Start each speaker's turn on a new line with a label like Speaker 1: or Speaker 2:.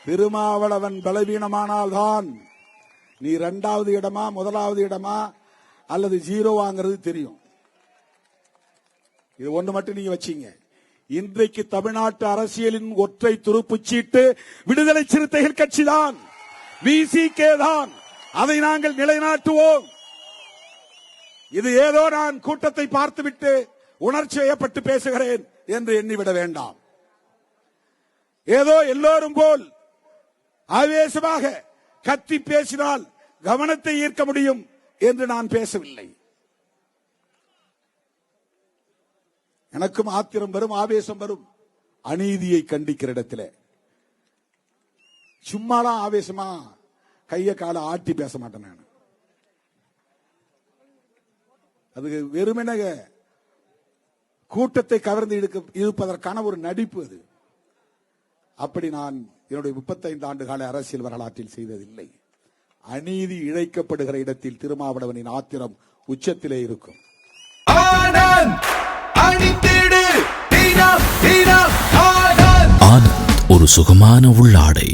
Speaker 1: திருமாவளவன் பலவீனமானால்தான் நீ 2வது இடமா 1வது இடமா அல்லது 0வாங்கிறது தெரியும். இது ஒன்று மட்டும் நீங்க வச்சீங்க. இன்றைக்கு தமிழ்நாட்டு அரசியலின் ஒற்றை துருப்புச் சீட்டு விடுதலை சிறுத்தைகள் கட்சிதான், விசிகே தான். அதை நாங்கள் நிலைநாட்டுவோம். இது ஏதோ நான் கூட்டத்தை பார்த்துவிட்டு உணர்ச்சி வயப்பட்டு பேசுகிறேன் என்று எண்ணிவிட வேண்டாம். ஏதோ எல்லோரும் போல் ஆவேசமாக கத்தி பேசினால் கவனத்தை ஈர்க்க முடியும் என்று நான் பேசவில்லை. எனக்கும் ஆத்திரம் வரும், ஆவேசம் வரும். அநீதியை கண்டிக்கிற இடத்துல சும்மாலாம் ஆவேசமா கைய கால ஆட்டி பேச மாட்டேன் நான். அது வெறுமென கூட்டத்தை கவர்ந்து இருப்பதற்கான ஒரு நடிப்பு. அது அப்படி நான் என்னுடைய 35 ஆண்டு கால அரசியல் வரலாற்றில் செய்ததில்லை. அநீதி இழைக்கப்படுகிற இடத்தில் திருமாவளவனின் ஆத்திரம் உச்சத்திலே இருக்கும்.
Speaker 2: ஆனந்த் ஒரு சுகமான உள்ளாடை.